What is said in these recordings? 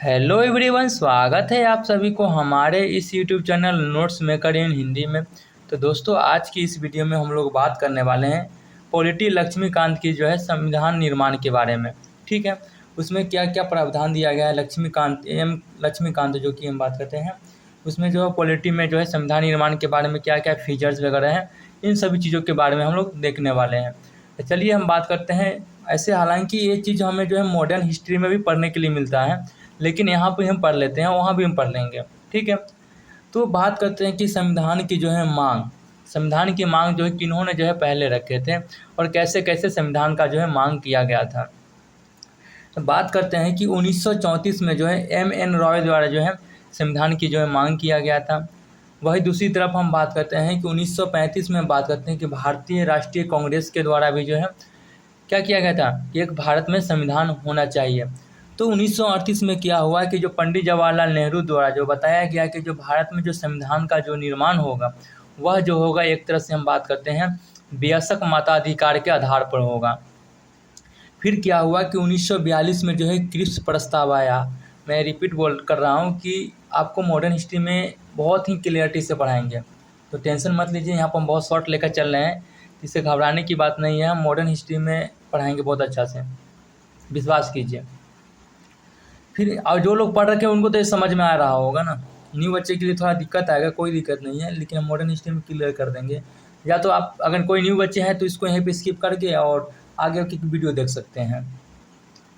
Hello everyone, स्वागत है आप सभी को हमारे इस यूट्यूब चैनल नोट्स मेकर इन हिंदी में। तो दोस्तों, आज की इस वीडियो में हम लोग बात करने वाले हैं पोलिटी लक्ष्मीकांत की संविधान निर्माण के बारे में। ठीक है, उसमें क्या क्या प्रावधान दिया गया है। लक्ष्मीकांत जो कि हम बात करते हैं, उसमें पॉलिटी में संविधान निर्माण के बारे में क्या क्या फीचर्स वगैरह हैं, इन सभी चीज़ों के बारे में हम लोग देखने वाले हैं। तो चलिए हम बात करते हैं। ऐसे हालांकि ये चीज़ हमें मॉडर्न हिस्ट्री में भी पढ़ने के लिए मिलता है, लेकिन यहाँ पे हम पढ़ लेते हैं, वहाँ भी हम पढ़ लेंगे। ठीक है, तो बात करते हैं कि संविधान की मांग, संविधान की मांग किन्होंने पहले रखे थे और कैसे कैसे संविधान का मांग किया गया था। तो बात करते हैं कि 1934 में M.N. रॉय द्वारा संविधान की मांग किया गया था। वही दूसरी तरफ हम बात करते हैं कि 1935 में बात करते हैं कि भारतीय राष्ट्रीय कांग्रेस के द्वारा भी क्या किया गया था कि एक भारत में संविधान होना चाहिए। तो 1938 में क्या हुआ कि पंडित जवाहरलाल नेहरू द्वारा बताया गया कि भारत में संविधान का निर्माण होगा, वह होगा एक तरह से हम बात करते हैं वयस्क मताधिकार के आधार पर होगा। फिर क्या हुआ कि 1942 में क्रिप्स प्रस्ताव आया। मैं रिपीट कर रहा हूँ कि आपको मॉडर्न हिस्ट्री में बहुत ही क्लियरिटी से पढ़ाएंगे, तो टेंशन मत लीजिए। यहाँ पर हम बहुत शॉर्ट लेकर चल रहे हैं, इससे घबराने की बात नहीं है। हम मॉडर्न हिस्ट्री में पढ़ाएंगे बहुत अच्छा से, विश्वास कीजिए। फिर और जो लोग पढ़ रखे हैं उनको तो ये समझ में आ रहा होगा ना। न्यू बच्चे के लिए थोड़ा दिक्कत आएगा, कोई दिक्कत नहीं है, लेकिन हम मॉडर्न हिस्ट्री में क्लियर कर देंगे। या तो आप अगर कोई न्यू बच्चे हैं तो इसको यहीं पे स्किप करके और आगे की वीडियो देख सकते हैं,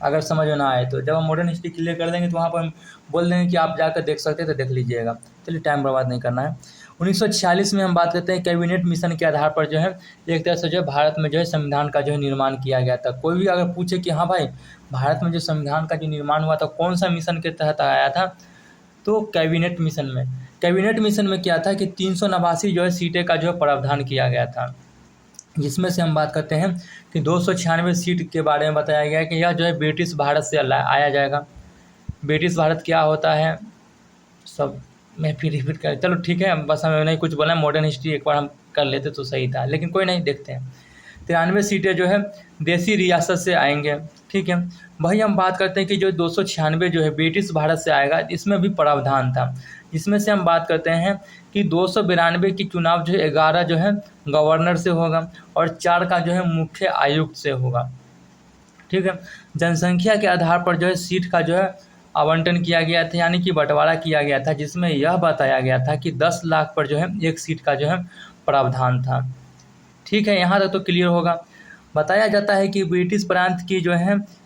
अगर समझ में ना आए तो। जब हम मॉडर्न हिस्ट्री क्लियर कर देंगे तो वहाँ पर हम बोल देंगे कि आप जाकर देख सकते हैं, तो देख लीजिएगा। चलिए, टाइम बर्बाद नहीं करना है। 1946 में हम बात करते हैं कैबिनेट मिशन के आधार पर एक तरह से भारत में संविधान का निर्माण किया गया था। कोई भी अगर पूछे कि हाँ भाई, भारत में संविधान का निर्माण हुआ था कौन सा मिशन के तहत आया था, तो कैबिनेट मिशन में। कैबिनेट मिशन में क्या था कि 389 सीटें का प्रावधान किया गया था, जिसमें से हम बात करते हैं कि 296 सीट के बारे में बताया गया है कि यह ब्रिटिश भारत से आया जाएगा। ब्रिटिश भारत क्या होता है सब मैं फिर रिपीट कर, चलो ठीक है, बस हमें नहीं कुछ बोला। मॉडर्न हिस्ट्री एक बार हम कर लेते तो सही था, लेकिन कोई नहीं, देखते हैं। 93 सीटें देसी रियासत से आएंगे। ठीक है, वही हम बात करते हैं कि 296 ब्रिटिश भारत से आएगा। इसमें भी प्रावधान था, इसमें से हम बात करते हैं कि 292 की चुनाव 11 गवर्नर से होगा और 4 का मुख्य आयुक्त से होगा। ठीक है, जनसंख्या के आधार पर सीट का आवंटन किया गया था, यानी कि बंटवारा किया गया था, जिसमें यह बताया गया था कि 10 लाख पर एक सीट का प्रावधान था। ठीक है, यहाँ तक तो क्लियर होगा। बताया जाता है कि ब्रिटिश प्रांत की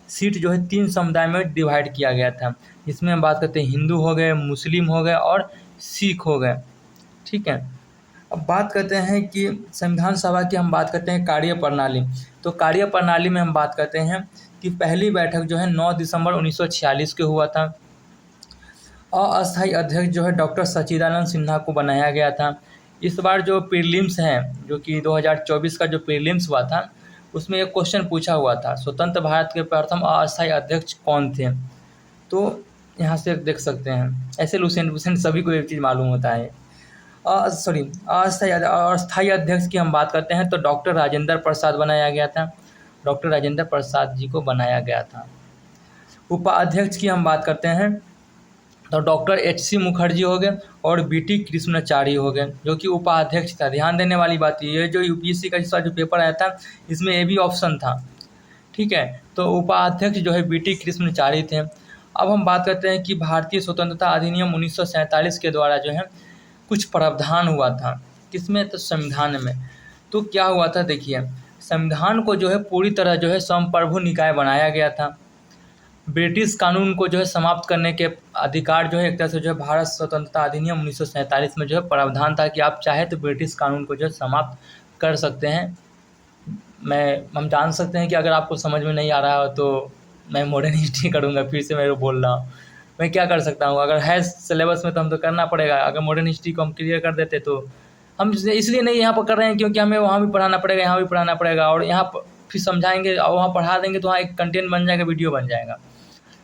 सीट 3 समुदाय में डिवाइड किया गया था, जिसमें हम बात करते हैं हिंदू हो गए, मुस्लिम हो गए और सिख हो गए। ठीक है, अब बात करते हैं कि संविधान सभा की हम बात करते हैं कार्य प्रणाली। तो कार्य प्रणाली में हम बात करते हैं कि पहली बैठक 9 दिसंबर 1946 के हुआ था। अस्थायी अध्यक्ष डॉक्टर सच्चिदानंद सिन्हा को बनाया गया था। इस बार प्रीलिम्स हैं, जो कि 2024 का प्रीलिम्स हुआ था, उसमें एक क्वेश्चन पूछा हुआ था, स्वतंत्र भारत के प्रथम अस्थायी अध्यक्ष कौन थे। तो यहाँ से देख सकते हैं, ऐसे लुसेंट सभी को एक चीज़ मालूम होता है। अस्थायी अध्यक्ष की हम बात करते हैं तो डॉक्टर राजेंद्र प्रसाद बनाया गया था, डॉक्टर राजेंद्र प्रसाद जी को बनाया गया था। उपाध्यक्ष की हम बात करते हैं तो डॉक्टर H.C. मुखर्जी हो गए और B.T. कृष्णाचार्य हो गए, जो कि उपाध्यक्ष था। ध्यान देने वाली बात ये जो UPSC का इस बार पेपर आया था, इसमें ये भी ऑप्शन था। ठीक है, तो उपाध्यक्ष B.T. कृष्णाचार्य थे। अब हम बात करते हैं कि भारतीय स्वतंत्रता अधिनियम 1947 के द्वारा कुछ प्रावधान हुआ था, किसमें, तो संविधान में। तो क्या हुआ था, देखिए, संविधान को पूरी तरह संप्रभु निकाय बनाया गया था। ब्रिटिश कानून को समाप्त करने के अधिकार एक तरह से भारत स्वतंत्रता अधिनियम 1947 में प्रावधान था कि आप चाहे तो ब्रिटिश कानून को समाप्त कर सकते हैं। हम जान सकते हैं कि अगर आपको समझ में नहीं आ रहा हो तो मैं मॉडर्न हिस्ट्री करूँगा, फिर से मैं बोल रहा हूँ। मैं क्या कर सकता हूँ, अगर है सिलेबस में तो हम तो करना पड़ेगा। अगर मॉडर्न हिस्ट्री को हम क्लियर कर देते तो हम इसलिए नहीं यहाँ पर कर रहे हैं क्योंकि हमें वहाँ भी पढ़ाना पड़ेगा, यहाँ भी पढ़ाना पड़ेगा, और यहाँ पर फिर समझाएंगे और वहाँ पढ़ा देंगे तो वहाँ एक कंटेंट बन जाएगा, वीडियो बन जाएगा।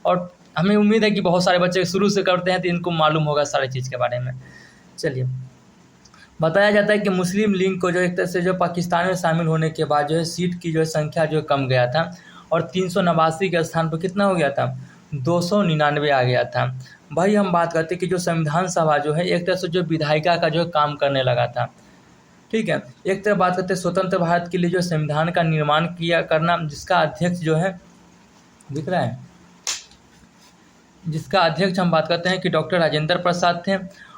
और हमें उम्मीद है कि बहुत सारे बच्चे शुरू से करते हैं तो इनको मालूम होगा सारी चीज़ के बारे में। चलिए, बताया जाता है कि मुस्लिम लीग को एक तरह से पाकिस्तान में शामिल होने के बाद सीट की संख्या कम गया था और 389 के स्थान पर कितना हो गया था, 299 आ गया था। भाई हम बात करते कि जो संविधान सभा जो है एक तरह से जो विधायिका का जो है काम करने लगा था। ठीक है, एक तरफ बात करते हैं स्वतंत्र भारत के लिए जो संविधान का निर्माण किया करना, जिसका अध्यक्ष जो है दिख रहा है, जिसका अध्यक्ष हम बात करते हैं कि डॉक्टर राजेंद्र प्रसाद थे।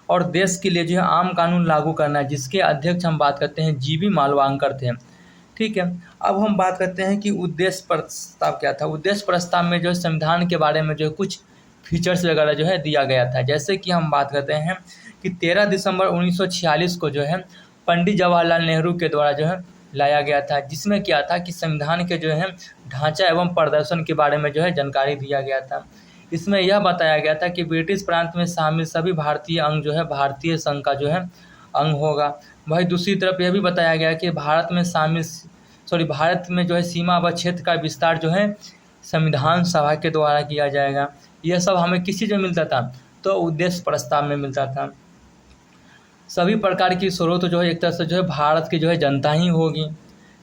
और देश के लिए जो है आम कानून लागू करना, जिसके अध्यक्ष हम बात करते हैं जीबी मालवांकर थे। ठीक है, अब हम बात करते हैं कि उद्देश्य प्रस्ताव क्या था। उद्देश्य प्रस्ताव में जो है संविधान के बारे में जो है कुछ फीचर्स वगैरह जो है दिया गया था। जैसे कि हम बात करते हैं कि 13 दिसंबर 1946 को जो है पंडित जवाहरलाल नेहरू के द्वारा जो है लाया गया था, जिसमें क्या था कि संविधान के जो है ढांचा एवं प्रदर्शन के बारे में जो है जानकारी दिया गया था। इसमें यह बताया गया था कि ब्रिटिश प्रांत में शामिल सभी भारतीय अंग जो है भारतीय संघ का जो है अंग होगा। वही दूसरी तरफ यह भी बताया गया कि भारत में जो है सीमा व क्षेत्र का विस्तार जो है संविधान सभा के द्वारा किया जाएगा। यह सब हमें किस चीज़ में मिलता था, तो उद्देश्य प्रस्ताव में मिलता था। सभी प्रकार की स्रोत जो है एक तरह से जो है भारत की जो है जनता ही होगी।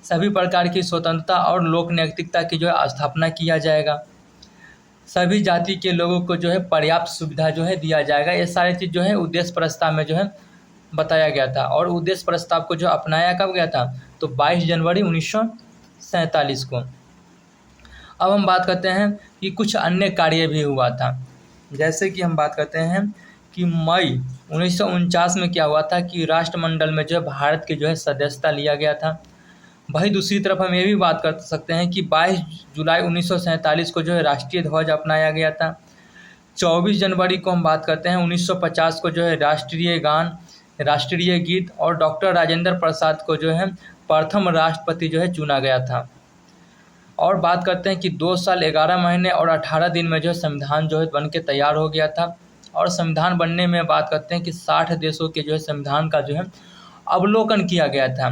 सभी प्रकार की स्वतंत्रता और लोक नैतिकता की जो है स्थापना किया जाएगा। सभी जाति के लोगों को जो है पर्याप्त सुविधा जो है दिया जाएगा। ये सारी चीज़ जो है उद्देश्य प्रस्ताव में जो है बताया गया था। और उद्देश्य प्रस्ताव को जो अपनाया कब गया था, तो 22 जनवरी 1947 को। अब हम बात करते हैं कि कुछ अन्य कार्य भी हुआ था। जैसे कि हम बात करते हैं कि मई 1949 में क्या हुआ था कि राष्ट्रमंडल में जो है भारत की जो है सदस्यता लिया गया था। वही दूसरी तरफ हम ये भी बात कर सकते हैं कि 22 जुलाई 1947 को जो है राष्ट्रीय ध्वज अपनाया गया था। 24 जनवरी को हम बात करते हैं 1950 को जो है राष्ट्रीय गान, राष्ट्रीय गीत और डॉक्टर राजेंद्र प्रसाद को जो है प्रथम राष्ट्रपति जो है चुना गया था। और बात करते हैं कि 2 साल 11 महीने और 18 दिन में जो है संविधान जो है बन के तैयार हो गया था। और संविधान बनने में बात करते हैं कि 60 देशों के जो है संविधान का जो है अवलोकन किया गया था।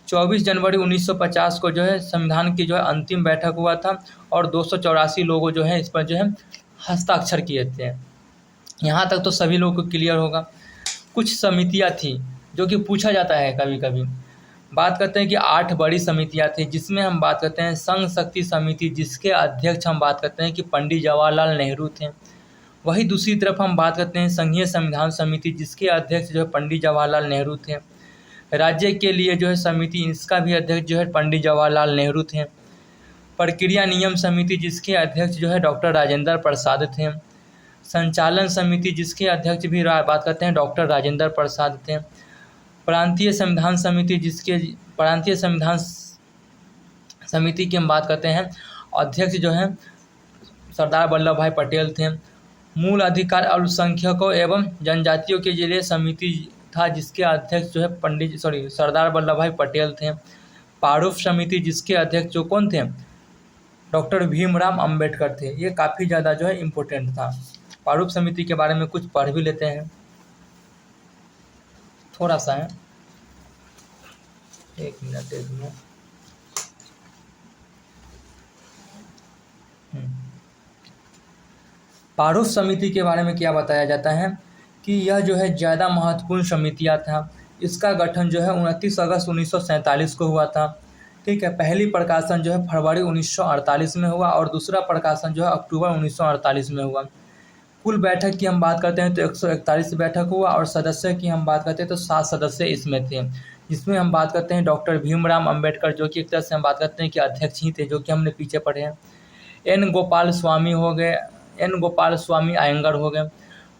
24 जनवरी 1950 को जो है संविधान की जो है अंतिम बैठक हुआ था और 284 लोगों जो है इस पर जो है हस्ताक्षर किए थे। यहाँ तक तो सभी लोगों को क्लियर होगा। कुछ समितियाँ थी जो कि पूछा जाता है कभी कभी। बात करते हैं कि 8 बड़ी समितियाँ थी, जिसमें हम बात करते हैं संघ शक्ति समिति, जिसके अध्यक्ष हम बात करते हैं कि पंडित जवाहरलाल नेहरू थे। वही दूसरी तरफ हम बात करते हैं संघीय संविधान समिति, जिसके अध्यक्ष जो है पंडित जवाहरलाल नेहरू थे। राज्य के लिए जो है समिति, इसका भी अध्यक्ष जो है पंडित जवाहरलाल नेहरू थे। प्रक्रिया नियम समिति, जिसके अध्यक्ष जो है डॉक्टर राजेंद्र प्रसाद थे। संचालन समिति, जिसके अध्यक्ष भी बात करते हैं डॉक्टर राजेंद्र प्रसाद थे। प्रांतीय संविधान समिति, जिसके प्रांतीय संविधान समिति की हम बात करते हैं अध्यक्ष जो है सरदार वल्लभ भाई पटेल थे। मूल अधिकार अल्पसंख्यकों एवं जनजातियों के लिए समिति था, जिसके अध्यक्ष जो है सरदार वल्लभ भाई पटेल थे। प्रारूप समिति, जिसके अध्यक्ष जो कौन थे, डॉक्टर भीमराव अंबेडकर थे। ये काफ़ी ज़्यादा जो है इम्पोर्टेंट था। प्रारूप समिति के बारे में कुछ पढ़ भी लेते हैं, थोड़ा सा है, एक मिनट। प्रारूप समिति के बारे में क्या बताया जाता है कि यह जो है ज़्यादा महत्वपूर्ण समितियाँ था। इसका गठन जो है 29 अगस्त 1947 को हुआ था। ठीक है, पहली प्रकाशन जो है फरवरी 1948 में हुआ और दूसरा प्रकाशन जो है अक्टूबर 1948 में हुआ। कुल बैठक की हम बात करते हैं तो 141 बैठक हुआ और सदस्य की हम बात करते हैं तो 7 सदस्य इसमें थे, जिसमें हम बात करते हैं डॉक्टर भीमराव अंबेडकर, जो कि एक तरह से हम बात करते हैं कि अध्यक्ष ही थे, जो कि हमने पीछे पढ़े हैं। एन गोपाल स्वामी अयंगर हो गए,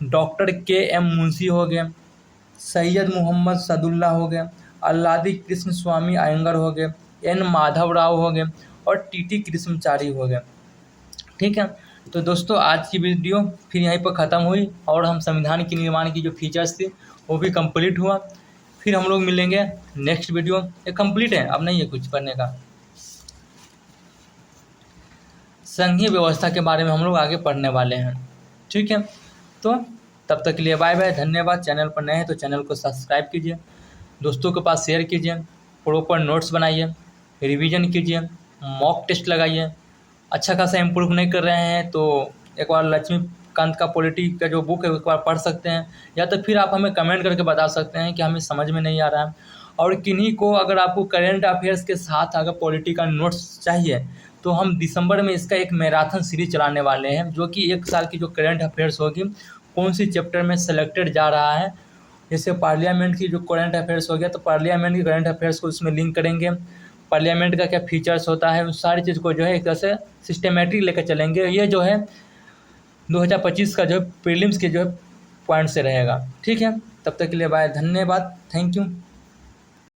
डॉक्टर KM मुंशी हो गए, सैयद मोहम्मद सदुल्ला हो गए, अल्लादी कृष्ण स्वामी अयंगर हो गए, N माधव राव हो गए और TT कृष्णचारी हो गए। ठीक है, तो दोस्तों आज की वीडियो फिर यहीं पर ख़त्म हुई और हम संविधान के निर्माण की जो फीचर्स थी वो भी कंप्लीट हुआ। फिर हम लोग मिलेंगे नेक्स्ट वीडियो। ये कंप्लीट है, अब नहीं है कुछ करने का। संघीय व्यवस्था के बारे में हम लोग आगे पढ़ने वाले हैं। ठीक है, तो तब तक के लिए बाय बाय, धन्यवाद। चैनल पर नए हैं तो चैनल को सब्सक्राइब कीजिए, दोस्तों के पास शेयर कीजिए, प्रॉपर नोट्स बनाइए, रिवीजन कीजिए, मॉक टेस्ट लगाइए। अच्छा खासा इम्प्रूव नहीं कर रहे हैं तो एक बार लक्ष्मीकांत का पॉलिटी का जो बुक है एक बार पढ़ सकते हैं, या तो फिर आप हमें कमेंट करके बता सकते हैं कि हमें समझ में नहीं आ रहा है। और किन्हीं को अगर आपको करेंट अफेयर्स के साथ अगर पॉलिटी का नोट्स चाहिए तो हम दिसंबर में इसका एक मैराथन सीरीज चलाने वाले हैं, जो कि 1 साल की जो करंट अफेयर्स होगी, कौन सी चैप्टर में सेलेक्टेड जा रहा है। जैसे पार्लियामेंट की जो करंट अफेयर्स हो गया, तो पार्लियामेंट की करंट अफेयर्स को उसमें लिंक करेंगे। पार्लियामेंट का क्या फीचर्स होता है, उस सारी चीज़ को जो है एक तरह से सिस्टमेटिक लेकर चलेंगे। ये जो है 2025 का जो है प्रीलिम्स के जो है पॉइंट से रहेगा। ठीक है, तब तक के लिए बाय, धन्यवाद, थैंक यू।